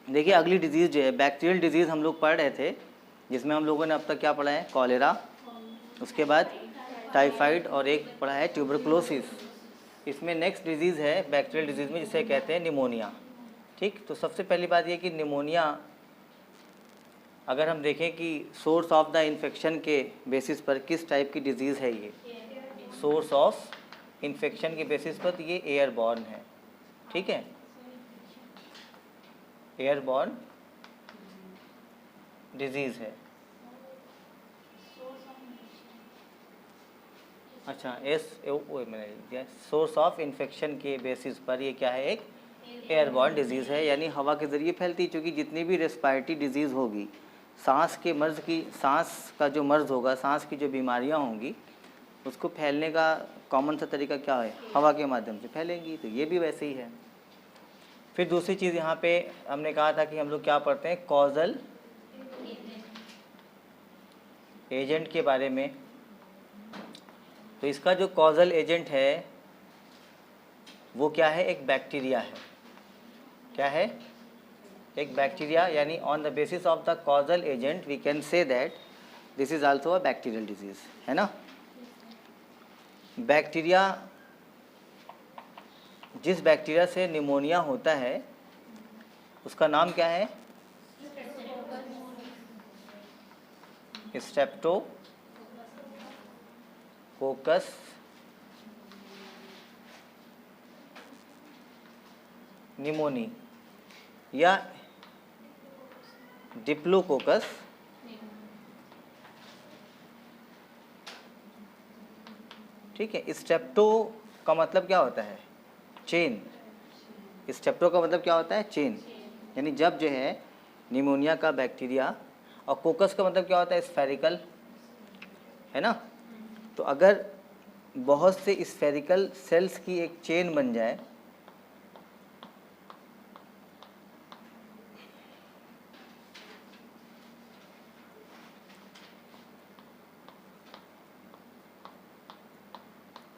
देखिए अगली डिजीज़ जो है बैक्टीरियल डिजीज़ हम लोग पढ़ रहे थे, जिसमें हम लोगों ने अब तक क्या पढ़ा है, कॉलेरा, उसके बाद टाइफाइड और एक पढ़ा है ट्यूबरकुलोसिस। इसमें नेक्स्ट डिजीज़ है बैक्टीरियल डिजीज़ में जिसे कहते हैं निमोनिया। ठीक, तो सबसे पहली बात ये कि निमोनिया अगर हम देखें कि सोर्स ऑफ द इन्फेक्शन के बेसिस पर किस टाइप की डिजीज़ है, ये सोर्स ऑफ इन्फेक्शन के बेसिस पर तो ये एयरबॉर्न है। ठीक है, एयरबॉर्न डिजीज़ है। अच्छा, सोर्स ऑफ इन्फेक्शन के बेसिस पर ये क्या है, एक एयरबॉर्न डिजीज़ है, यानी हवा के ज़रिए फैलती। चूँकि जितनी भी रेस्पिरेटरी डिजीज़ होगी, सांस के मर्ज़ की, सांस का जो मर्ज़ होगा, सांस की जो बीमारियां होंगी, उसको फैलने का कॉमन सा तरीका क्या है, हवा के माध्यम से फैलेंगी। तो ये भी वैसे ही है। फिर दूसरी चीज़ यहाँ पे हमने कहा था कि हम लोग क्या पढ़ते हैं, कॉजल एजेंट के बारे में। तो इसका जो कॉजल एजेंट है वो क्या है, एक बैक्टीरिया है। क्या है, एक बैक्टीरिया, यानी on the basis of the causal agent we can say that this is also a bacterial disease, है ना। बैक्टीरिया, जिस बैक्टीरिया से निमोनिया होता है उसका नाम क्या है, स्ट्रेप्टोकोकस निमोनी या डिप्लोकोकस ठीक है। स्ट्रेप्टो का मतलब क्या होता है, चेन। स्ट्रेप्टो का मतलब क्या होता है, चेन। यानी जब जो है निमोनिया का बैक्टीरिया, और कोकस का मतलब क्या होता है, स्फेरिकल, है ना। तो अगर बहुत से स्फेरिकल सेल्स की एक चेन बन जाए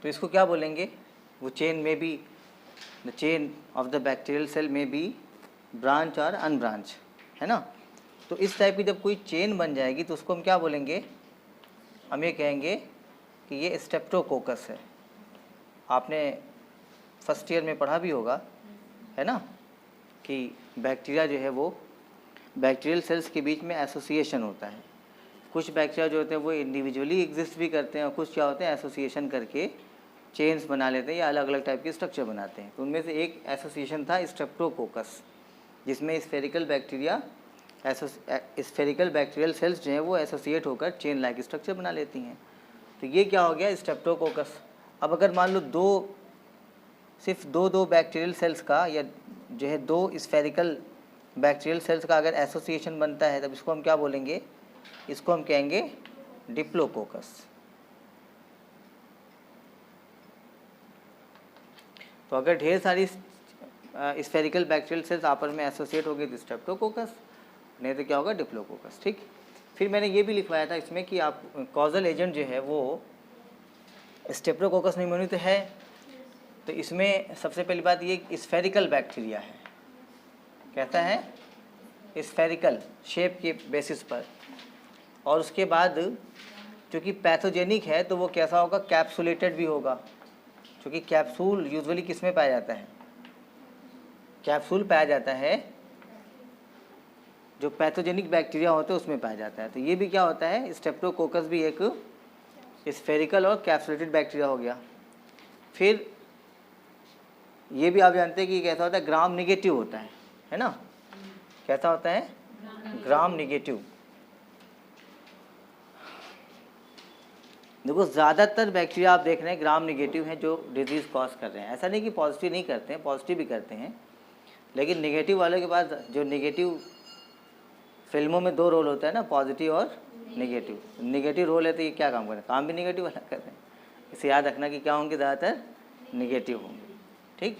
तो इसको क्या बोलेंगे, वो चेन में be, the chain of the bacterial cell में बी ब्रांच और अनब्रांच, है ना। तो इस टाइप की जब कोई चेन बन जाएगी तो उसको हम क्या बोलेंगे, हम ये कहेंगे कि ये स्ट्रेप्टोकोकस है। आपने फर्स्ट ईयर में पढ़ा भी होगा, है ना, कि बैक्टीरिया जो है वो बैक्टीरियल सेल्स के बीच में एसोसिएशन होता है। कुछ बैक्टीरिया जो होते हैं वो इंडिविजुअली एग्जिस्ट भी करते हैं, और कुछ क्या होते हैं, एसोसिएशन करके चेन्स बना लेते हैं या अलग अलग टाइप के स्ट्रक्चर बनाते हैं। तो उनमें से एक एसोसिएशन था स्ट्रेप्टोकोकस, जिसमें स्फेरिकल बैक्टीरियल सेल्स जो हैं वो एसोसिएट होकर चेन लाइक स्ट्रक्चर बना लेती हैं। तो ये क्या हो गया, स्ट्रेप्टोकोकस। अब अगर मान लो सिर्फ दो बैक्टीरियल सेल्स का, या जो है दो स्फेरिकल बैक्टीरियल सेल्स का अगर एसोसिएशन बनता है, तब इसको हम क्या बोलेंगे, इसको हम कहेंगे डिप्लोकोकस। तो अगर ढेर सारी स्फेरिकल बैक्टीरियल सेल्स आपस में एसोसिएट हो गए तो स्ट्रेप्टोकोकस, नहीं तो क्या होगा, डिप्लोकोकस। ठीक, फिर मैंने ये भी लिखवाया था इसमें कि आप कॉजल एजेंट जो है वो स्ट्रेप्टोकोकस निमोनिया तो है। तो इसमें सबसे पहली बात ये स्फेरिकल बैक्टीरिया है, कहता है स्फेरिकल शेप के बेसिस पर। और उसके बाद चूँकि पैथोजेनिक है तो वो कैसा होगा, कैप्सुलेटेड भी होगा। क्योंकि कैप्सूल यूजुअली किस में पाया जाता है, कैप्सूल पाया जाता है जो पैथोजेनिक बैक्टीरिया होते हैं उसमें पाया जाता है। तो ये भी क्या होता है, स्ट्रेप्टोकोकस भी एक स्फेरिकल और कैप्सुलेटेड बैक्टीरिया हो गया। फिर ये भी आप जानते हैं कि कैसा होता है, ग्राम निगेटिव होता है ना। कैसा होता है, ग्राम निगेटिव। देखो ज़्यादातर बैक्टीरिया आप देख रहे हैं ग्राम निगेटिव हैं जो डिजीज़ कॉज कर रहे हैं। ऐसा नहीं कि पॉजिटिव नहीं करते हैं, पॉजिटिव भी करते हैं, लेकिन निगेटिव वालों के पास, जो निगेटिव फिल्मों में दो रोल होता है ना, पॉजिटिव और निगेटिव। निगेटिव रोल है तो ये क्या काम कर रहे हैं, काम भी निगेटिव वाला कर रहे हैं। इसे याद रखना कि क्या होंगे, ज़्यादातर निगेटिव होंगे। ठीक,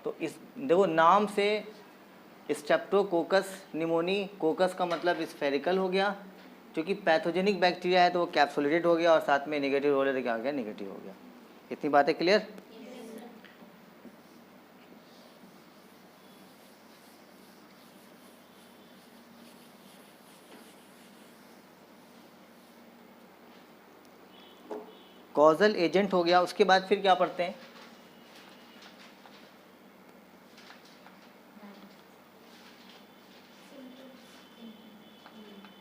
तो इस देखो नाम से स्ट्रेप्टोकोकस निमोनी, कोकस का मतलब स्फेरिकल हो गया, क्योंकि पैथोजेनिक बैक्टीरिया है तो वो कैप्सुलेटेड हो गया, और साथ में निगेटिव रोल है तो क्या हो गया, निगेटिव हो गया। इतनी बातें क्लियर। कॉजल एजेंट हो गया, उसके बाद फिर क्या पढ़ते हैं?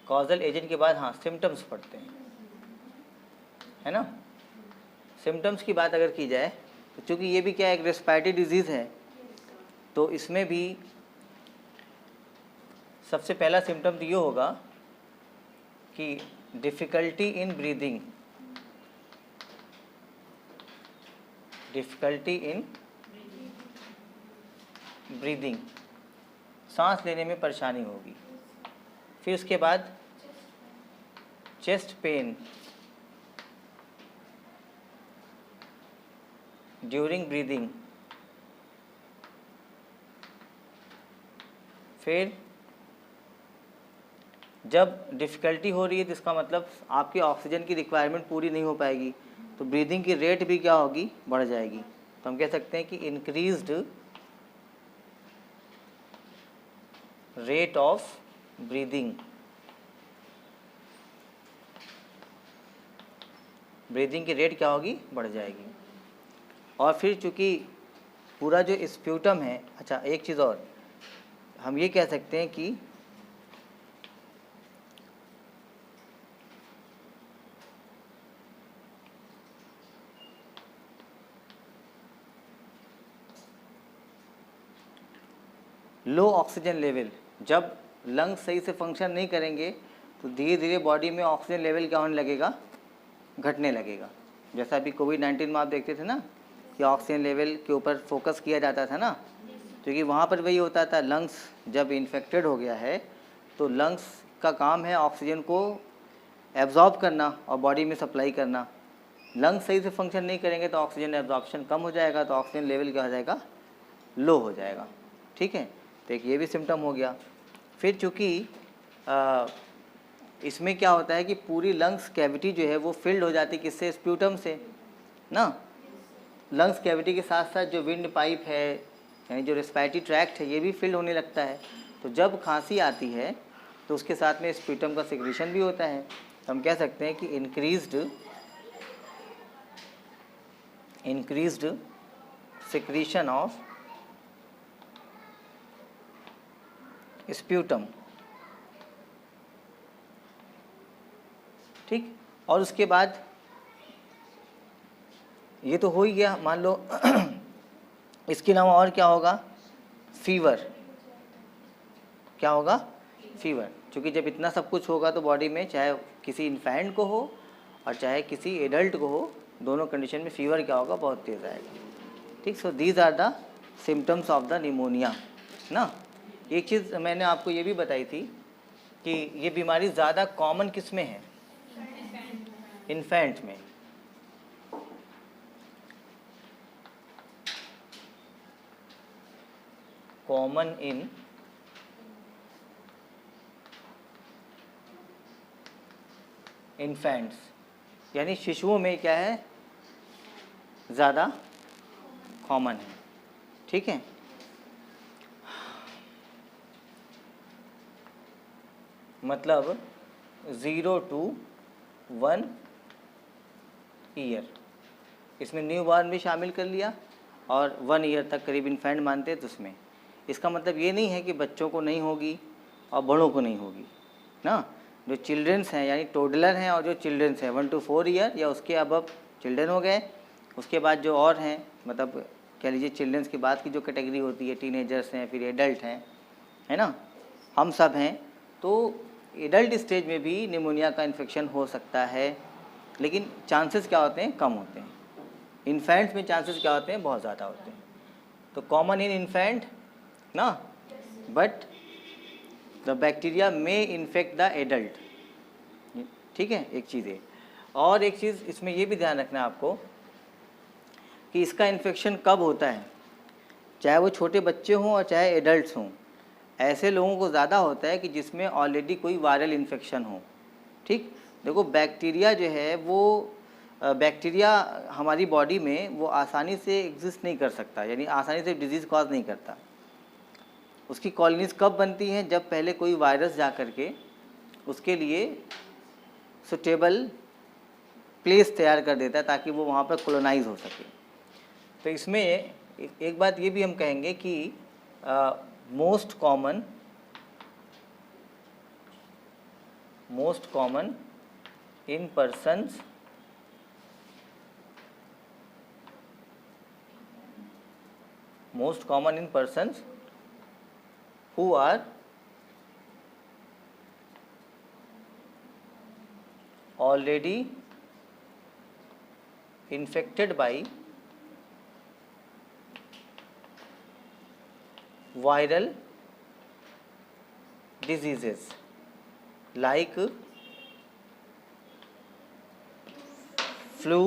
कॉजल एजेंट के बाद हाँ सिम्टम्स पढ़ते हैं, है ना। सिम्टम्स की बात अगर की जाए तो चूँकि ये भी क्या है, एक रेस्पिरेटरी डिजीज़ है, तो इसमें भी सबसे पहला सिम्टम तो ये होगा कि difficulty in breathing, difficulty in breathing, सांस लेने में परेशानी होगी। फिर उसके बाद चेस्ट पेन ड्यूरिंग ब्रीदिंग। फिर जब डिफ़िकल्टी हो रही है तो इसका मतलब आपकी ऑक्सीजन की रिक्वायरमेंट पूरी नहीं हो पाएगी, तो ब्रीदिंग की रेट भी क्या होगी, बढ़ जाएगी। तो हम कह सकते हैं कि increased rate of breathing, breathing की रेट क्या होगी, बढ़ जाएगी। और फिर चूँकि पूरा जो स्प्यूटम है, अच्छा एक चीज़ और हम ये कह सकते हैं कि लो ऑक्सीजन लेवल, जब लंग्स सही से फंक्शन नहीं करेंगे तो धीरे धीरे बॉडी में ऑक्सीजन लेवल क्या होने लगेगा, घटने लगेगा। जैसा अभी कोविड-19 में आप देखते थे ना कि ऑक्सीजन लेवल के ऊपर फोकस किया जाता था ना, क्योंकि वहाँ पर वही होता था, लंग्स जब इन्फेक्टेड हो गया है तो लंग्स का काम है ऑक्सीजन को एब्जॉर्ब करना और बॉडी में सप्लाई करना। लंग्स सही से फंक्शन नहीं करेंगे तो ऑक्सीजन एब्जॉर्प्शन कम हो जाएगा, तो ऑक्सीजन लेवल क्या हो जाएगा, लो हो जाएगा। ठीक है, तो एक ये भी सिम्टम हो गया। फिर चूँकि इसमें क्या होता है कि पूरी लंग्स कैविटी जो है वो फिल्ड हो जाती है, किससे, स्प्यूटम से ना। लंग्स कैविटी के साथ साथ जो विंड पाइप है, यानी जो रेस्पिरेटरी ट्रैक्ट है, ये भी फिल्ड होने लगता है। तो जब खांसी आती है तो उसके साथ में स्प्यूटम का सिक्रीशन भी होता है। तो हम कह सकते हैं कि इंक्रीज्ड सिक्रीशन ऑफ स्प्यूटम। ठीक, और उसके बाद ये तो हो ही गया, मान लो इसके अलावा और क्या होगा, फीवर। क्या होगा, फीवर। क्योंकि जब इतना सब कुछ होगा तो बॉडी में, चाहे किसी इन्फेंट को हो और चाहे किसी एडल्ट को हो, दोनों कंडीशन में फीवर क्या होगा, बहुत तेज़ आएगा। ठीक, so these are the symptoms of the pneumonia ना। एक चीज़ मैंने आपको ये भी बताई थी कि ये बीमारी ज़्यादा कॉमन किस में है, इन्फेंट में। कॉमन इन इन्फेंट्स, यानी शिशुओं में क्या है, ज़्यादा कॉमन है। ठीक है, मतलब 0 to 1 ईयर, इसमें न्यू बॉर्न भी शामिल कर लिया और 1 ईयर तक करीब इन्फेंट मानते हैं। तो उसमें इसका मतलब ये नहीं है कि बच्चों को नहीं होगी और बड़ों को नहीं होगी ना। जो चिल्ड्रंस हैं, यानी टोडलर हैं, और जो चिल्ड्रंस हैं 1 to 4 ईयर या उसके अबव चिल्ड्रन हो गए। उसके बाद जो और हैं, मतलब कह लीजिए चिल्ड्रंस के बाद की जो कैटेगरी होती है, टीनेजर्स हैं, फिर एडल्ट हैं, है ना, हम सब हैं। तो एडल्ट स्टेज में भी निमोनिया का इन्फेक्शन हो सकता है, लेकिन चांसेस क्या होते हैं, कम होते हैं। इन्फेंट्स में चांसेस क्या होते हैं, बहुत ज़्यादा होते हैं। तो कॉमन इन इन्फेंट ना, but the bacteria may infect the adult. ठीक है, एक चीज़ है। और एक चीज़ इसमें ये भी ध्यान रखना है आपको कि इसका इन्फेक्शन कब होता है, चाहे वो छोटे बच्चे हों और चाहे एडल्ट्स हों। ऐसे लोगों को ज़्यादा होता है कि जिसमें ऑलरेडी कोई वायरल इन्फेक्शन हो। ठीक, देखो बैक्टीरिया जो है वो बैक्टीरिया हमारी बॉडी में वो आसानी से एग्जिस्ट नहीं कर सकता, यानी आसानी से डिजीज़ कॉज नहीं करता। उसकी कॉलोनीज कब बनती हैं, जब पहले कोई वायरस जा कर के उसके लिए सुटेबल प्लेस तैयार कर देता है ताकि वो वहाँ पर कॉलोनाइज हो सके। तो इसमें एक बात ये भी हम कहेंगे कि most common in persons who are already infected by viral diseases like flu,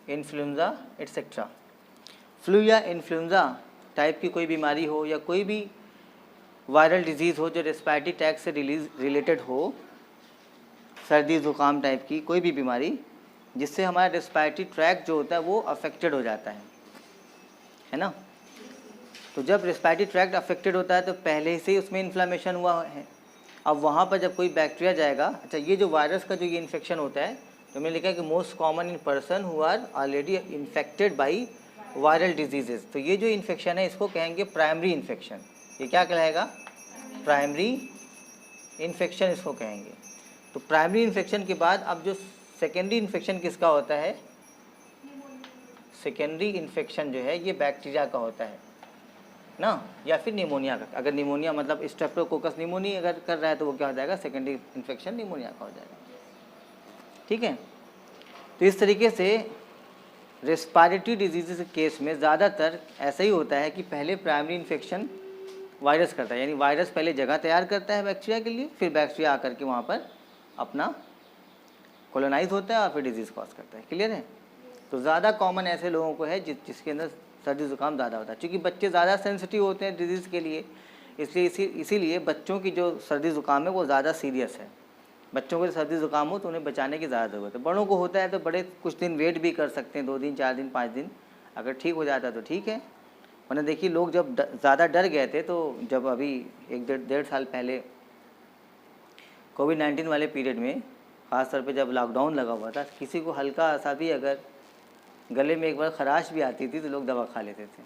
influenza etcetera. Flu या इन्फ्लुएंजा टाइप की कोई बीमारी हो या कोई भी वायरल डिजीज़ हो जो रेस्पिरेटरी ट्रैक्ट से रिलेटेड हो, सर्दी ज़ुकाम टाइप की कोई भी बीमारी जिससे हमारा रेस्पिरेटरी ट्रैक्ट जो होता है वो अफेक्टेड हो जाता है ना। तो जब रेस्पिरेटरी ट्रैक्ट अफेक्टेड होता है तो पहले से ही उसमें इन्फ्लामेशन हुआ है। अब वहाँ पर जब कोई बैक्टीरिया जाएगा, अच्छा ये जो वायरस का जो ये इन्फेक्शन होता है, तो मैंने लिखा है कि most common in person who are already infected by viral diseases. तो ये जो इन्फेक्शन है इसको कहेंगे प्राइमरी इन्फेक्शन। ये क्या कहलाएगा? प्राइमरी इन्फेक्शन इसको कहेंगे। तो प्राइमरी इन्फेक्शन के बाद अब जो सेकेंडरी इन्फेक्शन किसका होता है? सेकेंडरी इन्फेक्शन जो है ये बैक्टीरिया का होता है ना, या फिर निमोनिया का। अगर निमोनिया मतलब स्ट्रेप्टोकोकस निमोनिया अगर कर रहा है तो वो क्या हो जाएगा? सेकेंडरी इन्फेक्शन निमोनिया का हो जाएगा। ठीक है, तो इस तरीके से रेस्पिरेटरी डिजीज़ के केस में ज़्यादातर ऐसा ही होता है कि पहले प्राइमरी इन्फेक्शन वायरस करता है, यानी वायरस पहले जगह तैयार करता है बैक्टीरिया के लिए, फिर बैक्टीरिया आकर के वहाँ पर अपना कॉलोनाइज होता है और फिर डिजीज़ कॉज करता है। क्लियर है? तो ज़्यादा कॉमन ऐसे लोगों को है जिसके अंदर सर्दी ज़ुकाम ज़्यादा होता है। क्योंकि बच्चे ज़्यादा सेंसिटिव होते हैं डिजीज़ के लिए, इसलिए इसीलिए बच्चों की जो सर्दी ज़ुकाम है वो ज़्यादा सीरियस है। बच्चों को सर्दी ज़ुकाम हो तो उन्हें बचाने की ज़्यादा ज़रूरत है। बड़ों को होता है तो बड़े कुछ दिन वेट भी कर सकते हैं, 2 दिन 4 दिन 5 दिन, अगर ठीक हो जाता है तो ठीक है। वरना देखिए लोग जब ज़्यादा डर गए थे, तो जब अभी 1-1.5 साल पहले कोविड-19 वाले पीरियड में, ख़ास तौर पे जब लॉकडाउन लगा हुआ था, किसी को हल्का सा भी अगर गले में एक बार खराश भी आती थी तो लोग दवा खा लेते थे,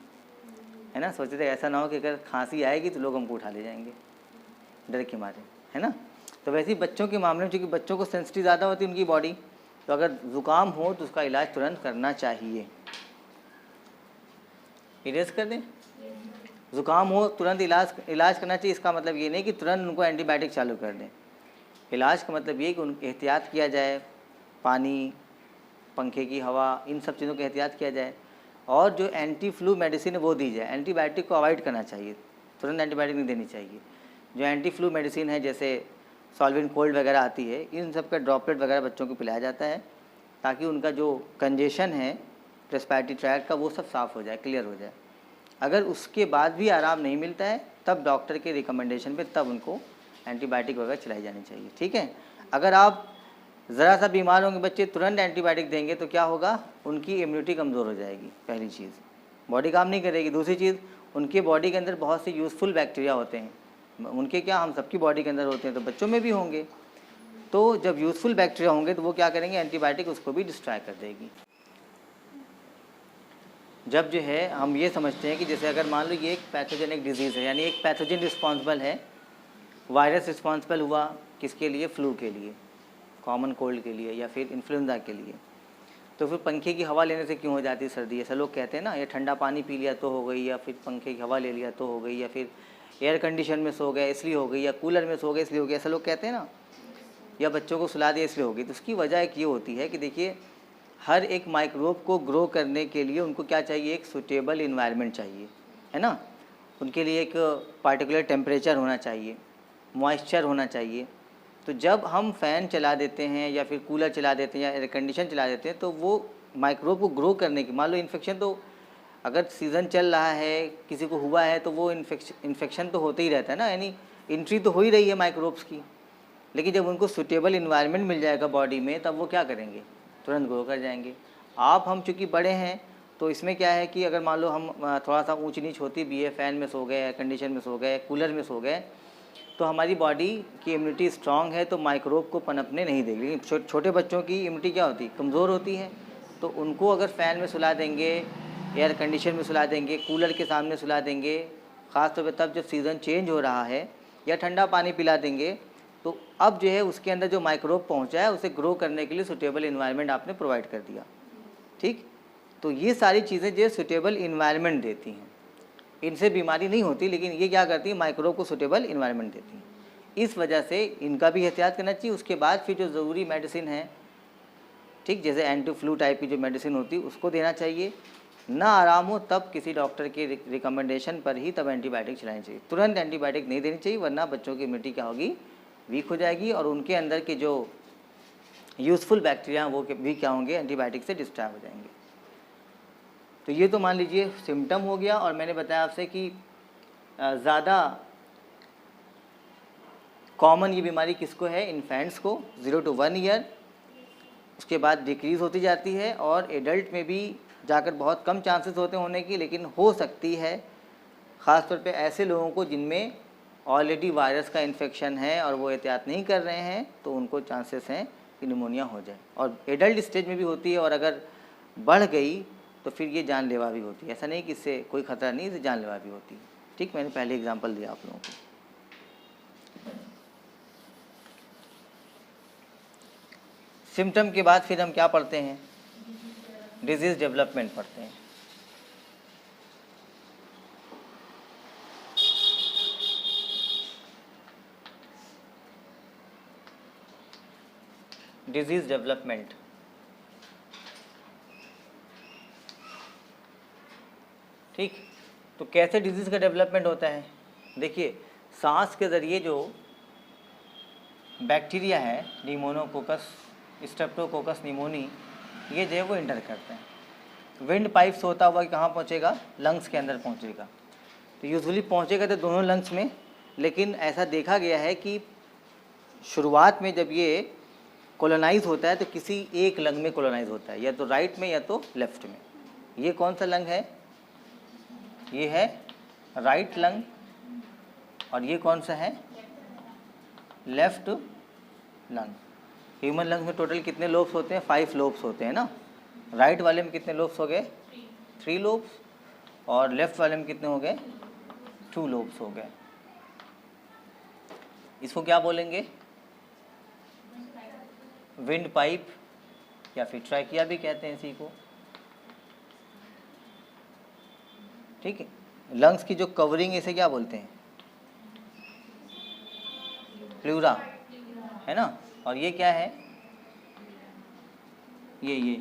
है ना। सोचते थे ऐसा ना हो कि अगर खांसी आएगी तो लोग हमको उठा ले जाएंगे डर के मारे, है ना। तो वैसे ही बच्चों के मामले में, चूँकि बच्चों को सेंसिटिव ज़्यादा होती है उनकी बॉडी, तो अगर ज़ुकाम हो तो उसका इलाज तुरंत करना चाहिए। इरेज कर दें, ज़ुकाम हो तुरंत इलाज करना चाहिए। इसका मतलब ये नहीं कि तुरंत उनको एंटीबायोटिक चालू कर दें। इलाज का मतलब ये कि उनकी एहतियात किया जाए, पानी, पंखे की हवा, इन सब चीज़ों का एहतियात किया जाए, और जो एंटी फ्लू मेडिसिन है वो दी जाए। एंटीबायोटिक को अवॉइड करना चाहिए, तुरंत एंटीबायोटिक नहीं देनी चाहिए। जो एंटी फ्लू मेडिसिन है जैसे सॉल्वेंट कोल्ड वगैरह आती है, इन सब का ड्रॉपलेट वगैरह बच्चों को पिलाया जाता है ताकि उनका जो कंजेशन है रेस्पिरेटरी ट्रैक्ट का वो सब साफ़ हो जाए, क्लियर हो जाए। अगर उसके बाद भी आराम नहीं मिलता है तब डॉक्टर के रिकमेंडेशन पे तब उनको एंटीबायोटिक वगैरह चलाई जानी चाहिए। ठीक है, अगर आप ज़रा सा बीमार होंगे बच्चे, तुरंत एंटीबायोटिक देंगे तो क्या होगा? उनकी इम्यूनिटी कमज़ोर हो जाएगी, पहली चीज़, बॉडी काम नहीं करेगी। दूसरी चीज़, उनके बॉडी के अंदर बहुत से यूज़फुल बैक्टीरिया होते हैं, उनके क्या हम सबकी बॉडी के अंदर होते हैं, तो बच्चों में भी होंगे। तो जब यूज़फुल बैक्टीरिया होंगे तो वो क्या करेंगे? एंटीबायोटिक उसको भी डिस्ट्रॉय कर देगी। जब जो है हम ये समझते हैं कि जैसे अगर मान लो ये एक पैथोजेनिक डिजीज़ है, यानी एक पैथोजन रिस्पॉन्सिबल है, वायरस रिस्पॉन्सिबल हुआ किसके लिए? फ्लू के लिए, कॉमन कोल्ड के लिए, या फिर इन्फ्लुएंजा के लिए। तो फिर पंखे की हवा लेने से क्यों हो जाती है सर्दी? ऐसा लोग कहते हैं ना, ये ठंडा पानी पी लिया तो हो गई, या फिर पंखे की हवा ले लिया तो हो गई, या फिर एयर कंडीशन में सो गए इसलिए हो गई, या कूलर में सो गए इसलिए हो गई, ऐसा लोग कहते हैं ना, या बच्चों को सुला दिया इसलिए हो गई। तो उसकी वजह एक ये होती है कि देखिए हर एक माइक्रोब को ग्रो करने के लिए उनको क्या चाहिए? एक सूटेबल इन्वायरमेंट चाहिए, है ना। उनके लिए एक पार्टिकुलर टेम्परेचर होना चाहिए, मॉइस्चर होना चाहिए। तो जब हम फ़ैन चला देते हैं या फिर कूलर चला देते हैं या एयर कंडीशन चला देते हैं तो वो माइक्रोब को ग्रो करने की, मान लो इन्फेक्शन, तो अगर सीज़न चल रहा है किसी को हुआ है तो वो इन्फेक्शन तो होते ही रहता है ना, यानी एंट्री तो हो ही रही है माइक्रोब्स की। लेकिन जब उनको सूटेबल इन्वायरमेंट मिल जाएगा बॉडी में तब वो क्या करेंगे? तुरंत ग्रो कर जाएंगे। हम चूँकि बड़े हैं तो इसमें क्या है कि अगर मान लो हम थोड़ा सा ऊंच नीच होती भी है, फ़ैन में सो गए, एयर कंडीशन में सो गए, कूलर में सो गए, तो हमारी बॉडी की इम्यूनिटी स्ट्रांग है तो माइक्रोब को पनपने नहीं देगी। लेकिन छोटे बच्चों की इम्यूनिटी क्या होती है, कमज़ोर होती है। तो उनको अगर फ़ैन में सुला देंगे, एयर कंडीशन में सुला देंगे, कूलर के सामने सुला देंगे, ख़ास तौर पर तब जब सीज़न चेंज हो रहा है, या ठंडा पानी पिला देंगे, तो अब जो है उसके अंदर जो माइक्रोब पहुंचा है उसे ग्रो करने के लिए सूटेबल इन्वायरमेंट आपने प्रोवाइड कर दिया। ठीक, तो ये सारी चीज़ें जो सूटेबल इन्वायरमेंट देती हैं, इनसे बीमारी नहीं होती, लेकिन ये क्या करती है, माइक्रोब को सूटेबल इन्वायरमेंट देती हैं। इस वजह से इनका भी एहतियात करना चाहिए। उसके बाद फिर जो ज़रूरी मेडिसिन है, ठीक, जैसे एंटी फ्लू टाइप की जो मेडिसिन होती है उसको देना चाहिए। ना आराम हो तब किसी डॉक्टर के रिकमेंडेशन पर ही तब एंटीबायोटिक चलानी चाहिए। तुरंत एंटीबायोटिक नहीं देनी चाहिए, वरना बच्चों की इम्यूनिटी क्या होगी, वीक हो जाएगी, और उनके अंदर के जो यूज़फुल बैक्टीरिया वो भी क्या होंगे, एंटीबायोटिक से डिस्ट्रॉय हो जाएंगे। तो ये तो मान लीजिए सिम्टम हो गया। और मैंने बताया आपसे कि ज़्यादा कॉमन ये बीमारी किसको है, इन्फेंट्स को, 0 to 1 ईयर। उसके बाद डिक्रीज़ होती जाती है, और एडल्ट में भी जाकर बहुत कम चांसेस होते होने की, लेकिन हो सकती है ख़ास तौर पे ऐसे लोगों को जिनमें ऑलरेडी वायरस का इन्फेक्शन है और वो एहतियात नहीं कर रहे हैं, तो उनको चांसेस हैं कि निमोनिया हो जाए। और एडल्ट स्टेज में भी होती है, और अगर बढ़ गई तो फिर ये जानलेवा भी होती है। ऐसा नहीं कि इससे कोई ख़तरा नहीं, इससे जानलेवा भी होती है। ठीक, मैंने पहले एग्जाम्पल दिया आप लोगों को। सिम्टम के बाद फिर हम क्या पढ़ते हैं, डिजीज़ डेवलपमेंट पढ़ते हैं। डिजीज़ डेवलपमेंट, ठीक, तो कैसे डिजीज़ का डेवलपमेंट होता है। देखिए, सांस के ज़रिए जो बैक्टीरिया है, निमोनोकोकस, स्ट्रेप्टोकोकस निमोनी, ये जो है वो इंटर करते हैं। विंड पाइप से होता हुआ कहाँ पहुँचेगा, लंग्स के अंदर पहुँचेगा। तो यूजुअली पहुँचेगा तो दोनों लंग्स में, लेकिन ऐसा देखा गया है कि शुरुआत में जब ये कॉलोनाइज होता है तो किसी एक लंग में कॉलोनाइज होता है, या तो राइट में या तो लेफ्ट में। ये कौन सा लंग है, ये है राइट लंग, और ये कौन सा है, लेफ्ट लंग। ह्यूमन लंग्स में टोटल कितने लोब्स होते हैं, 5 लोब्स होते हैं ना। राइट वाले में कितने लोब्स हो गए, 3 लोब्स, और लेफ्ट वाले में कितने हो गए, 2 लोब्स हो गए। इसको क्या बोलेंगे, विंड पाइप, या फिर ट्रैकिया भी कहते हैं इसी को। ठीक है, लंग्स की जो कवरिंग इसे क्या बोलते हैं, प्लूरा, है ना। और ये क्या है, ये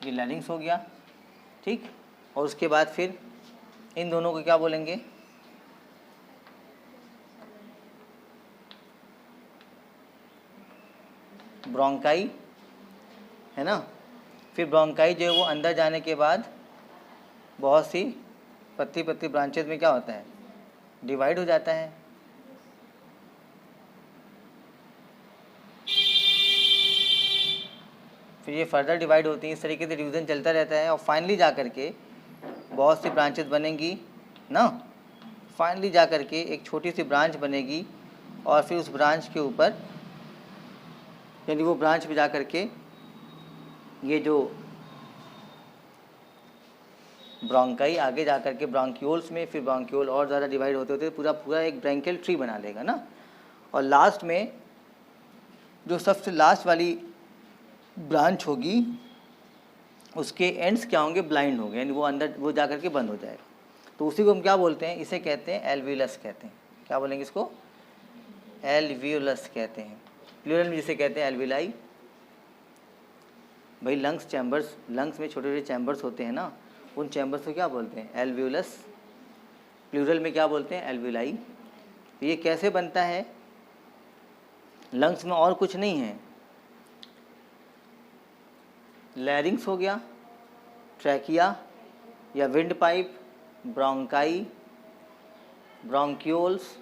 लैरिंग्स हो गया। ठीक, और उसके बाद फिर इन दोनों को क्या बोलेंगे, ब्रोंकाई, है ना। फिर ब्रोंकाई जो है वो अंदर जाने के बाद बहुत सी पत्ती ब्रांचेज में क्या होता है, डिवाइड हो जाता है। फिर ये फर्दर डिवाइड होती हैं, इस तरीके से डिवीज़न चलता रहता है, और फाइनली जा कर के बहुत सी ब्रांचेज बनेंगी ना। फाइनली जा कर के एक छोटी सी ब्रांच बनेगी, और फिर उस ब्रांच के ऊपर, यानी वो ब्रांच में जा कर के ये जो ब्रोंकाई आगे जा कर के ब्रोंक्यूल्स में, फिर ब्रोंक्यूल और ज़्यादा डिवाइड होते होते पूरा एक ब्रैंकियल ट्री बना लेगा ना। और लास्ट में जो सबसे लास्ट वाली ब्रांच होगी, उसके एंड्स क्या होंगे, ब्लाइंड होंगे, यानी वो अंदर वो जा कर के बंद हो जाएगा। तो उसी को हम क्या बोलते हैं, इसे कहते हैं एल्वियलस कहते हैं। क्या बोलेंगे इसको, एल्वियोलस कहते हैं। प्लूरल में जिसे कहते हैं एल्विलाई। भाई लंग्स चैम्बर्स, लंग्स में छोटे छोटे चैम्बर्स होते हैं ना, उन चैम्बर्स को क्या बोलते हैं, एल्वियोलस। प्लूरल में क्या बोलते हैं, एल्विलाई। तो ये कैसे बनता है, लंग्स में और कुछ नहीं है, लैरिंग्स हो गया, ट्रैकिया या विंड पाइप, ब्रोंकाई, ब्रोंक्यूल्स,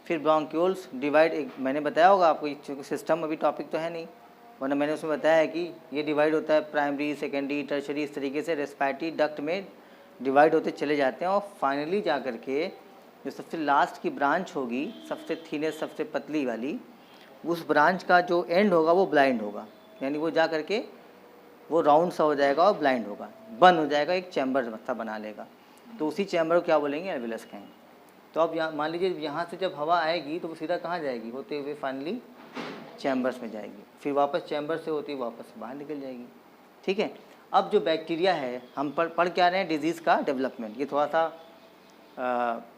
फिर ब्रोंक्यूल्स डिवाइड, मैंने बताया होगा आपको, चूँकि सिस्टम अभी टॉपिक तो है नहीं, वरना मैंने उसमें बताया है कि ये डिवाइड होता है प्राइमरी, सेकेंडरी, टर्शरी, इस तरीके से रेस्पिरेटरी डक्ट में डिवाइड होते चले जाते हैं और फाइनली जा कर के जो सबसे लास्ट की ब्रांच होगी, सबसे थिनेस्ट, सबसे पतली वाली, उस ब्रांच का जो एंड होगा वो ब्लाइंड होगा, यानी वो जा कर के वो राउंड सा हो जाएगा और ब्लाइंड होगा, बंद हो जाएगा, एक चैम्बर सा बना लेगा। तो उसी चैम्बर को क्या बोलेंगे? एल्वियस कहेंगे। तो अब यहाँ मान लीजिए यहाँ से जब हवा आएगी तो वो सीधा कहाँ जाएगी? होते हुए फाइनली चैम्बर्स में जाएगी, फिर वापस चैम्बर से होती वापस बाहर निकल जाएगी। ठीक है। अब जो बैक्टीरिया है, हम पढ़ क्या रहे हैं? डिजीज़ का डेवलपमेंट। ये थोड़ा सा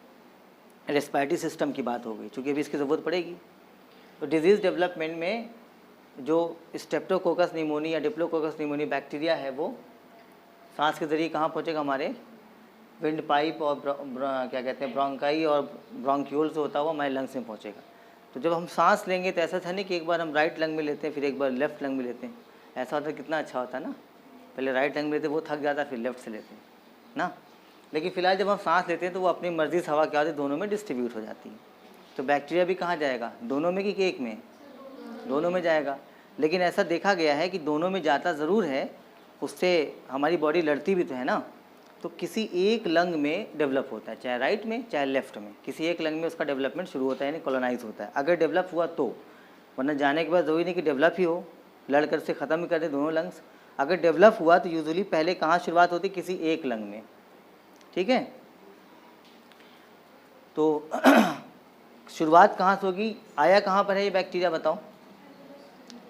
रेस्पिरेटरी सिस्टम की बात हो गई, चूँकि अभी इसकी ज़रूरत पड़ेगी। तो डिजीज़ डेवलपमेंट में जो स्ट्रेप्टोकोकस निमोनी या डिप्लोकोकस निमोनी बैक्टीरिया है वो सांस के ज़रिए कहाँ पहुँचेगा? हमारे विंड पाइप और क्या कहते हैं ब्रोंकाई और ब्रोंक्यूल से होता हुआ हमारे लंग्स में पहुँचेगा। तो जब हम सांस लेंगे तो ऐसा था नहीं कि एक बार हम राइट लंग में लेते हैं फिर एक बार लेफ्ट लंग में लेते हैं, ऐसा होता कितना अच्छा होता ना, पहले राइट लंग में लेते वो थक जाता फिर लेफ्ट से लेते हैं ना। लेकिन फ़िलहाल जब हम सांस लेते हैं तो वो अपनी मर्ज़ी से हवा क्या होती है? दोनों में डिस्ट्रीब्यूट हो जाती है। तो बैक्टीरिया भी कहाँ जाएगा? दोनों में कि एक में? दोनों में जाएगा। लेकिन ऐसा देखा गया है कि दोनों में जाता ज़रूर है, उससे हमारी बॉडी लड़ती भी तो है ना। तो किसी एक लंग में डेवलप होता है, चाहे राइट में चाहे लेफ्ट में, किसी एक लंग में उसका डेवलपमेंट शुरू होता है, यानी कॉलोनाइज होता है, अगर डेवलप हुआ तो। वरना जाने के बाद ज़रूरी नहीं कि डेवलप ही हो, लड़कर से ख़त्म ही कर दे दोनों लंग्स। अगर डेवलप हुआ तो यूजुअली पहले कहाँ शुरुआत होती? किसी एक लंग में। ठीक है। तो शुरुआत कहाँ से होगी? आया कहाँ पर है ये बैक्टीरिया बताओ?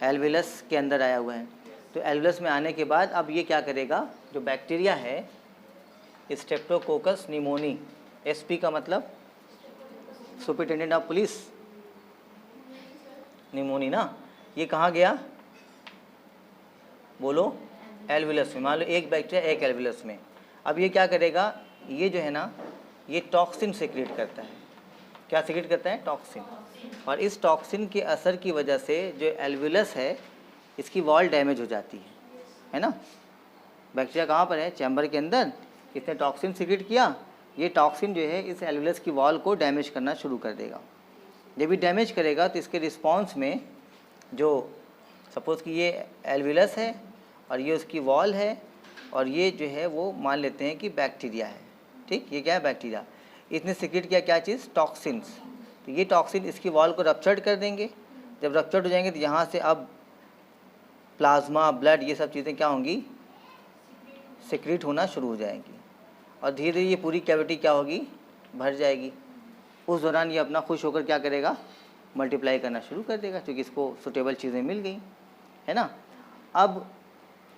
एल्वियस के अंदर आया हुआ है। तो एल्वियस में आने के बाद अब ये क्या करेगा? जो बैक्टीरिया है स्ट्रेप्टोकोकस निमोनी, एसपी का मतलब सुपरिटेंडेंट ऑफ पुलिस, निमोनी ना, ये कहाँ गया? बोलो। एल्वियस में। मान लो एक बैक्टीरिया एक एल्वियस में। अब ये क्या करेगा? ये जो है ना, ये टॉक्सिन सीक्रेट करता है। क्या सीक्रेट करता है? टॉक्सिन। और इस टॉक्सिन के असर की वजह से जो एल्वियस है इसकी वॉल डैमेज हो जाती है ना। बैक्टीरिया कहाँ पर है? चैम्बर के अंदर। इसने टॉक्सिन सीक्रेट किया, ये टॉक्सिन जो है इस एल्वियस की वॉल को डैमेज करना शुरू कर देगा। जब भी डैमेज करेगा तो इसके रिस्पॉन्स में जो सपोज़ कि ये एल्वियस है और ये उसकी वॉल है और ये जो है वो मान लेते हैं कि बैक्टीरिया है। ठीक, ये क्या है? बैक्टीरिया। इसने सीक्रेट किया क्या चीज़? टॉक्सिन्स। तो ये टॉक्सिन इसकी वॉल को रप्चर्ड कर देंगे। जब रप्चर्ड हो जाएंगे तो यहाँ से अब प्लाज्मा, ब्लड, ये सब चीज़ें क्या होंगी? सीक्रेट होना शुरू हो जाएंगी और धीरे धीरे ये पूरी कैविटी क्या होगी? भर जाएगी। उस दौरान ये अपना खुश होकर क्या करेगा? मल्टीप्लाई करना शुरू कर देगा, क्योंकि इसको सुटेबल चीज़ें मिल गई, है ना। अब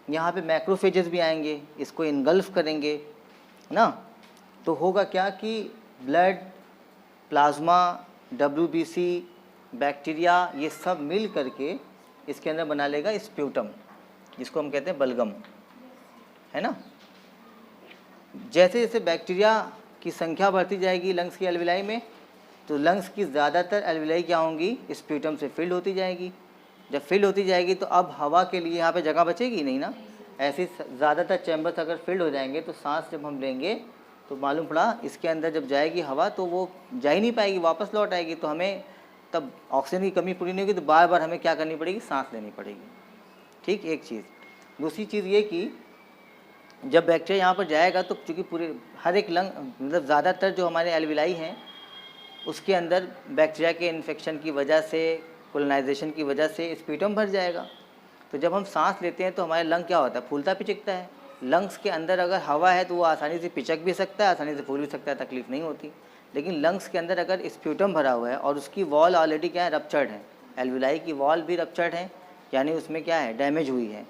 यहाँ पे मैक्रोफेजेस भी आएंगे, इसको इनगल्फ करेंगे ना। तो होगा क्या कि ब्लड, प्लाज्मा, WBC, बैक्टीरिया, ये सब मिल करके इसके अंदर बना लेगा स्प्यूटम, जिसको हम कहते हैं बलगम, है ना। जैसे जैसे बैक्टीरिया की संख्या बढ़ती जाएगी लंग्स की एल्विलाई में, तो लंग्स की ज़्यादातर एल्विलाई क्या होंगी? स्प्यूटम से फिल्ड होती जाएगी। जब फिल्ड होती जाएगी तो अब हवा के लिए यहाँ पे जगह बचेगी नहीं ना। ऐसे ज़्यादातर चैम्बर्स अगर फिल्ड हो जाएंगे तो सांस जब हम लेंगे तो मालूम पड़ा इसके अंदर जब जाएगी हवा तो वो जा ही नहीं पाएगी, वापस लौट आएगी। तो हमें तब ऑक्सीजन की कमी पूरी नहीं होगी, तो बार बार हमें क्या करनी पड़ेगी? सांस लेनी पड़ेगी। ठीक, एक चीज़। दूसरी चीज़ ये कि जब बैक्टीरिया यहाँ पर जाएगा तो चूँकि पूरे हर एक लंग, मतलब ज़्यादातर जो हमारे एल्विलाई हैं उसके अंदर बैक्टीरिया के इन्फेक्शन की वजह से, कोलोनाइजेशन की वजह से स्प्यूटम भर जाएगा। तो जब हम सांस लेते हैं तो हमारे लंग क्या होता है? फूलता पिचकता है। लंग्स के अंदर अगर हवा है तो वो आसानी से पिचक भी सकता है, आसानी से फूल भी सकता है, तकलीफ़ नहीं होती। लेकिन लंग्स के अंदर अगर स्प्यूटम भरा हुआ है और उसकी वॉल ऑलरेडी क्या है? रप्चर्ड है, एल्विलाई की वॉल भी रप्चर्ड है, यानी उसमें क्या है? डैमेज हुई है।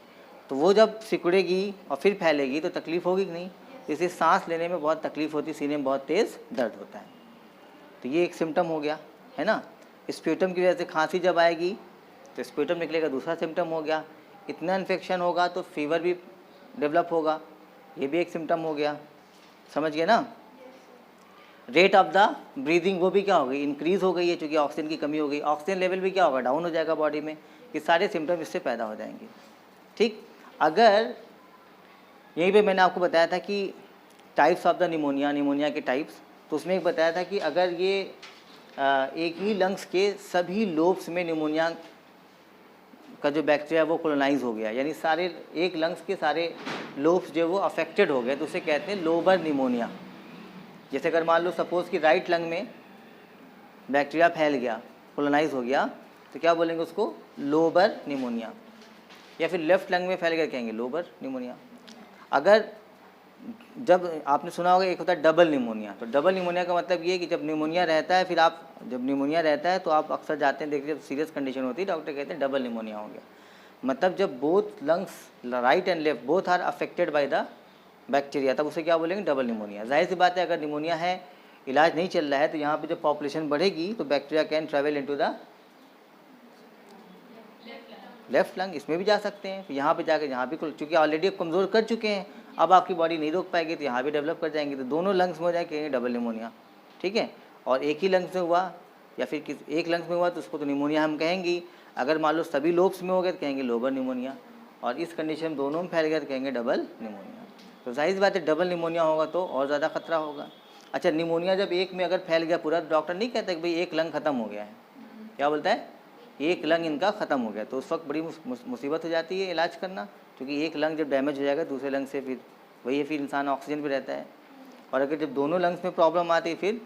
तो वो जब सिकुड़ेगी और फिर फैलेगी तो तकलीफ़ होगी कि नहीं? इसे सांस लेने में बहुत तकलीफ़ होती है, सीने में बहुत तेज़ दर्द होता है। तो ये एक सिम्टम हो गया, है ना। स्प्यूटम की वजह से खांसी जब आएगी तो स्प्यूटम निकलेगा, दूसरा सिम्टम हो गया। इतना इन्फेक्शन होगा तो फीवर भी डेवलप होगा, ये भी एक सिम्टम हो गया। समझ गए ना। रेट ऑफ द ब्रीदिंग वो भी क्या हो गई? इंक्रीज़ हो गई है, चूँकि ऑक्सीजन की कमी हो गई। ऑक्सीजन लेवल भी क्या होगा? डाउन हो जाएगा बॉडी में। ये सारे सिम्टम इससे पैदा हो जाएंगे। ठीक, अगर यहीं पे मैंने आपको बताया था कि types of the pneumonia, pneumonia के टाइप्स, तो उसमें एक बताया था कि अगर ये एक ही लंग्स के सभी लोब्स में निमोनिया का जो बैक्टीरिया है वो कोलोनाइज हो गया, यानी सारे एक लंग्स के सारे लोब्स जो वो अफेक्टेड हो गए, तो उसे कहते हैं लोबर निमोनिया। जैसे अगर मान लो सपोज़ कि राइट लंग में बैक्टीरिया फैल गया, कोलोनाइज हो गया, तो क्या बोलेंगे उसको? लोबर निमोनिया। या फिर लेफ्ट लंग में फैल गया, कहेंगे लोबर निमोनिया। अगर जब आपने सुना होगा एक होता है डबल निमोनिया, तो डबल निमोनिया का मतलब ये है कि जब निमोनिया रहता है, फिर आप जब निमोनिया रहता है तो आप अक्सर जाते हैं, देखिए जब सीरियस कंडीशन होती है डॉक्टर कहते हैं डबल निमोनिया हो गया। मतलब जब both lungs right and left both are affected by the bacteria, तब उसे क्या बोलेंगे? Double pneumonia. जाहिर सी बात है अगर निमोनिया है, इलाज नहीं चल रहा है, तो यहाँ पे जब पॉपुलेशन बढ़ेगी तो bacteria can travel into the left lung, इसमें भी जा सकते हैं। यहाँ पे जाकर यहाँ भी, चूँकि ऑलरेडी कमज़ोर कर चुके हैं, अब आपकी बॉडी नहीं रोक पाएगी, तो यहाँ भी डेवलप कर जाएंगे, तो दोनों लंग्स में हो जाएंगे डबल निमोनिया। ठीक है, और एक ही लंग्स में हुआ या फिर एक लंग्स में हुआ तो उसको तो निमोनिया हम कहेंगे। अगर मान लो सभी लोब्स में हो गए तो कहेंगे लोबर निमोनिया, और इस कंडीशन दोनों में फैल गया तो कहेंगे डबल निमोनिया। तो जाहिर सी बात है डबल निमोनिया होगा तो और ज़्यादा खतरा होगा। अच्छा, निमोनिया जब एक में अगर फैल गया पूरा, तो डॉक्टर नहीं कहता कि भाई एक लंग ख़त्म हो गया है, क्या बोलता है? एक लंग इनका ख़त्म हो गया, तो उस वक्त बड़ी मुसीबत हो जाती है इलाज करना, क्योंकि एक लंग जब डैमेज हो जाएगा दूसरे लंग से फिर वही है, फिर इंसान ऑक्सीजन पे रहता है। और अगर जब दोनों लंग्स में प्रॉब्लम आती है फिर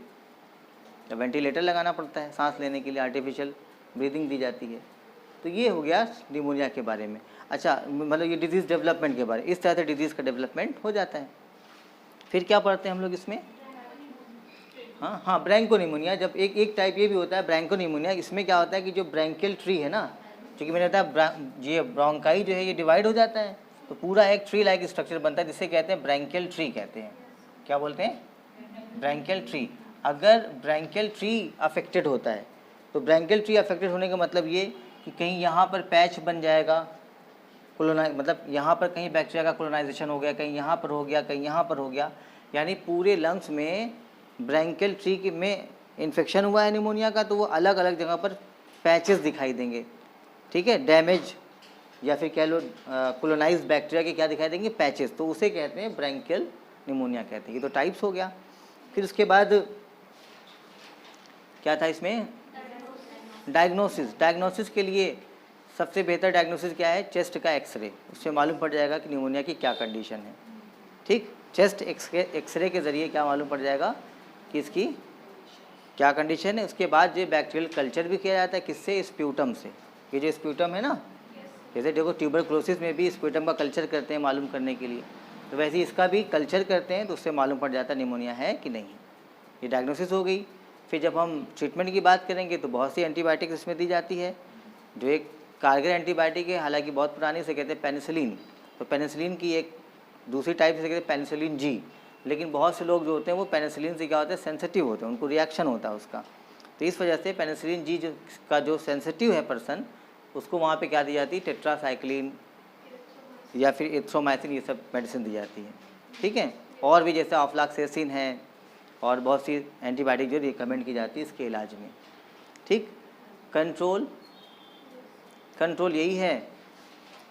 जब वेंटिलेटर लगाना पड़ता है, सांस लेने के लिए आर्टिफिशियल ब्रीदिंग दी जाती है। तो ये हो गया निमोनिया के बारे में। अच्छा, मतलब ये डिजीज़ डेवलपमेंट के बारे में, इस तरह से डिजीज़ का डेवलपमेंट हो जाता है। फिर क्या पढ़ते हैं हम लोग इसमें? हाँ, ब्रैंकोनिमोनिया। जब एक टाइप ये भी होता है ब्रैंकोनिमोनिया। इसमें क्या होता है कि जो ब्रैंकियल ट्री है ना, क्योंकि मैंने बताया ये ब्रोंकाई जो है ये डिवाइड हो जाता है, तो पूरा एक ट्री लाइक स्ट्रक्चर बनता है, जिसे कहते हैं ब्रैंकियल ट्री कहते हैं। क्या बोलते हैं? Branchial tree. अगर ब्रैंकियल ट्री अफेक्टेड होता है, तो ब्रैंकियल ट्री अफेक्टेड होने का मतलब ये कि कहीं यहाँ पर पैच बन जाएगा, मतलब यहाँ पर कहीं बैक्टीरिया का कोलोनाइजेशन हो गया, कहीं यहाँ पर हो गया, कहीं यहाँ पर हो गया, यानी पूरे लंग्स में ब्रैंकियल ट्री में इन्फेक्शन हुआ है निमोनिया का, तो वो अलग अलग जगह पर पैचेस दिखाई देंगे। ठीक है, डैमेज या फिर कह लो कोलोनाइज्ड बैक्टीरिया के क्या दिखाई देंगे? पैचेस, तो उसे कहते हैं ब्रैंकियल निमोनिया कहते हैं। ये तो टाइप्स हो गया। फिर उसके बाद क्या था इसमें? डायग्नोसिस। डायग्नोसिस के लिए सबसे बेहतर डायग्नोसिस क्या है? चेस्ट का एक्सरे, उससे मालूम पड़ जाएगा कि निमोनिया की क्या कंडीशन है। ठीक, चेस्ट एक्सरे के ज़रिए क्या मालूम पड़ जाएगा कि इसकी क्या कंडीशन है। उसके बाद जो बैक्टीरियल कल्चर भी किया जाता है, किससे? स्प्यूटम से। ये जो स्प्यूटम है ना, जैसे देखो ट्यूबरक्लोसिस में भी स्प्यूटम का कल्चर करते हैं मालूम करने के लिए, तो वैसे ही इसका भी कल्चर करते हैं, तो उससे मालूम पड़ जाता है निमोनिया है कि नहीं। ये डायग्नोसिस हो गई। फिर जब हम ट्रीटमेंट की बात करेंगे तो बहुत सी एंटीबायोटिक्स इसमें दी जाती है, जो एक कारगर एंटीबायोटिक है, हालांकि बहुत पुरानी, से कहते हैं पेनिसिलिन। तो पेनिसिलिन की एक दूसरी टाइप से कहते हैं पेनिसिलिन जी। लेकिन बहुत से लोग जो होते हैं वो पेनिसिलिन से क्या होता है? सेंसिटिव होते हैं, उनको रिएक्शन होता है उसका। तो इस वजह से पेनिसिलिन जी जो सेंसिटिव है पर्सन, उसको वहाँ पे क्या दी जाती है? टेट्रासाइक्लिन या फिर एथ्रोमाइसिन, ये सब मेडिसिन दी जाती है। ठीक है, और भी जैसे ऑफ्लॉक्सेसिन है और बहुत सी एंटीबायोटिक जो रिकमेंड की जाती है इसके इलाज में। ठीक, कंट्रोल यही है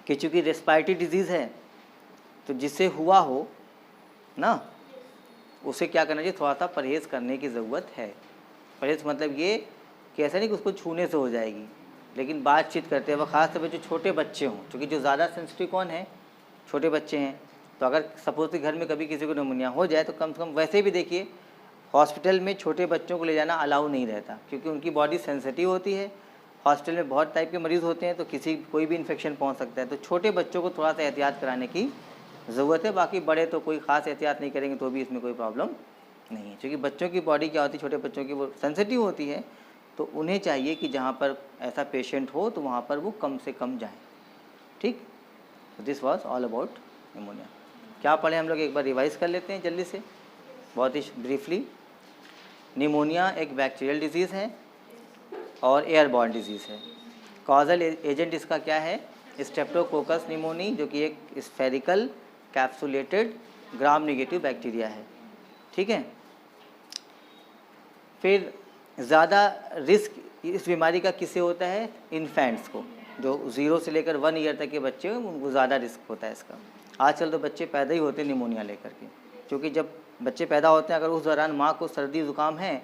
कि चूँकि रेस्पिरेटरी डिजीज़ है, तो जिससे हुआ हो ना, उसे क्या करना चाहिए? थोड़ा सा परहेज़ करने की ज़रूरत है। परहेज़ मतलब ये कि ऐसा नहीं कि उसको छूने से हो जाएगी, लेकिन बातचीत करते हुए, ख़ास तौर पर जो छोटे बच्चे हों, क्योंकि जो ज़्यादा सेंसिटिव कौन है? छोटे बच्चे हैं। तो अगर सपोज घर में कभी किसी को निमोनिया हो जाए, तो कम से कम वैसे भी देखिए हॉस्पिटल में छोटे बच्चों को ले जाना अलाउ नहीं रहता, क्योंकि उनकी बॉडी सेंसिटिव होती है। हॉस्पिटल में बहुत टाइप के मरीज़ होते हैं, तो कोई भी इन्फेक्शन पहुंच सकता है। तो छोटे बच्चों को थोड़ा सा एहतियात कराने की ज़रूरत है। बाकी बड़े तो कोई ख़ास एहतियात नहीं करेंगे तो भी इसमें कोई प्रॉब्लम नहीं है, क्योंकि बच्चों की बॉडी क्या होती है, छोटे बच्चों की, वो सेंसिटिव होती है। तो उन्हें चाहिए कि जहाँ पर ऐसा पेशेंट हो तो वहाँ पर वो कम से कम जाएँ। ठीक, this was all about pneumonia. क्या पढ़े हम लोग, एक बार रिवाइज़ कर लेते हैं जल्दी से, बहुत ही ब्रीफली। निमोनिया एक बैक्टीरियल डिजीज़ है और एयरबॉर्न डिजीज़ है। कॉजल एजेंट इसका क्या है? स्ट्रेप्टोकोकस निमोनी, जो कि एक spherical capsulated gram negative bacteria है। ठीक है, फिर ज़्यादा रिस्क इस बीमारी का किससे होता है? इन्फेंट्स को, जो 0 से लेकर 1 ईयर तक के बच्चे हैं, उनको ज़्यादा रिस्क होता है इसका। आजकल तो बच्चे पैदा ही होते हैं निमोनिया लेकर के, क्योंकि जब बच्चे पैदा होते हैं, अगर उस दौरान माँ को सर्दी ज़ुकाम है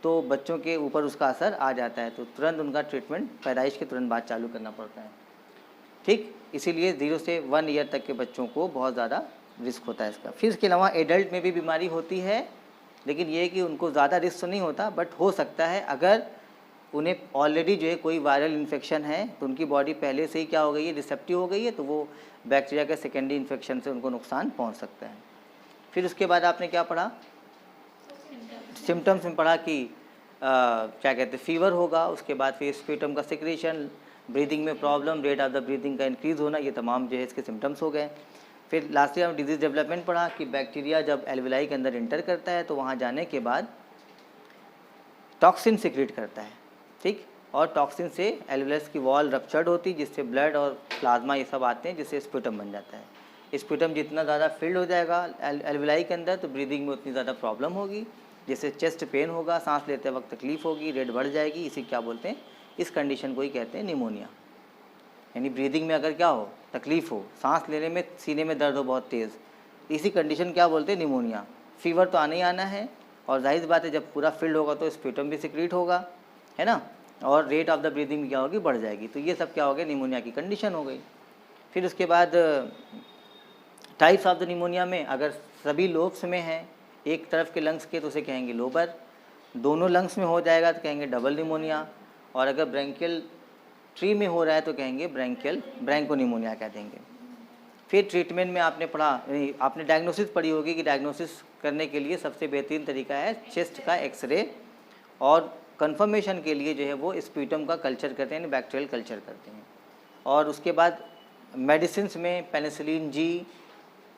तो बच्चों के ऊपर उसका असर आ जाता है, तो तुरंत उनका ट्रीटमेंट पैदाइश के तुरंत बाद चालू करना पड़ता है। ठीक। इसीलिए 0 से 1 ईयर तक के बच्चों को बहुत ज़्यादा रिस्क होता है इसका। फिर इसके अलावा एडल्ट में भी बीमारी होती है, लेकिन ये है कि उनको ज़्यादा रिस्क तो नहीं होता, बट हो सकता है अगर उन्हें ऑलरेडी जो है कोई वायरल इन्फेक्शन है तो उनकी बॉडी पहले से ही क्या हो गई है, रिसेप्टिव हो गई है, तो वो बैक्टीरिया के सेकेंडरी इन्फेक्शन से उनको नुकसान पहुंच सकता है। फिर उसके बाद आपने क्या पढ़ा, सिम्टम्स में पढ़ा कि क्या कहते हैं, फीवर होगा, उसके बाद फिर स्प्यूटम का सिक्रेशन, ब्रीदिंग में problem, rate of the breathing का इंक्रीज़ होना, ये तमाम जो है इसके सिम्टम्स हो गए। फिर लास्टली हम डिजीज़ डेवलपमेंट पढ़ा कि बैक्टीरिया जब एल्वेलाई के अंदर इंटर करता है तो वहाँ जाने के बाद टॉक्सिन सिक्रेट करता है, ठीक, और टॉक्सिन से एल्वेलस की वॉल रप्चर्ड होती है, जिससे ब्लड और प्लाज्मा ये सब आते हैं, जिससे स्प्यूटम बन जाता है। स्प्यूटम जितना ज़्यादा फिल्ड हो जाएगा एल्वेलाई के अंदर तो ब्रीदिंग में उतनी ज़्यादा प्रॉब्लम होगी, जैसे चेस्ट पेन होगा, सांस लेते वक्त तकलीफ होगी, रेट बढ़ जाएगी। इसी क्या बोलते हैं, इस कंडीशन को ही कहते हैं निमोनिया। यानी ब्रीदिंग में अगर क्या हो, तकलीफ़ हो, सांस लेने में सीने में दर्द हो बहुत तेज़, इसी कंडीशन क्या बोलते हैं, निमोनिया। फीवर तो आने ही आना है, और जाहिर बात है जब पूरा फिल्ड होगा तो स्प्यूटम भी सिक्रीट होगा, है ना, और रेट ऑफ द ब्रीदिंग क्या होगी, बढ़ जाएगी। तो ये सब क्या हो गया, निमोनिया की कंडीशन हो गई। फिर उसके बाद टाइप्स ऑफ द निमोनिया में अगर सभी लोब्स में है, एक तरफ के लंग्स के, तो उसे कहेंगे लोबर, दोनों लंग्स में हो जाएगा तो कहेंगे डबल निमोनिया, और अगर ब्रैंकियल ट्री में हो रहा है तो कहेंगे ब्रैंकोनिमोनिया कह देंगे। फिर ट्रीटमेंट में आपने पढ़ा, आपने डायग्नोसिस पढ़ी होगी कि डायग्नोसिस करने के लिए सबसे बेहतरीन तरीका है चेस्ट का एक्सरे, और कंफर्मेशन के लिए जो है वो स्प्यूटम का कल्चर करते हैं, बैक्टीरियल कल्चर करते हैं। और उसके बाद मेडिसिन में पेनिसिलिन जी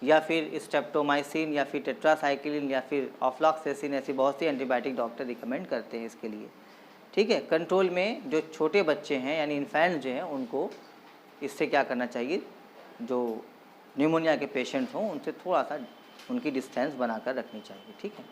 या फिर स्ट्रेप्टोमाइसिन या फिर टेट्रासाइक्लिन या फिर ऑफ्लॉक्सेसिन, ऐसी बहुत सी एंटीबायोटिक डॉक्टर रिकमेंड करते हैं इसके लिए, ठीक है। कंट्रोल में जो छोटे बच्चे हैं यानी इन्फेंट जो हैं उनको इससे क्या करना चाहिए, जो निमोनिया के पेशेंट हों उनसे थोड़ा सा उनकी डिस्टेंस बनाकर रखनी चाहिए, ठीक है।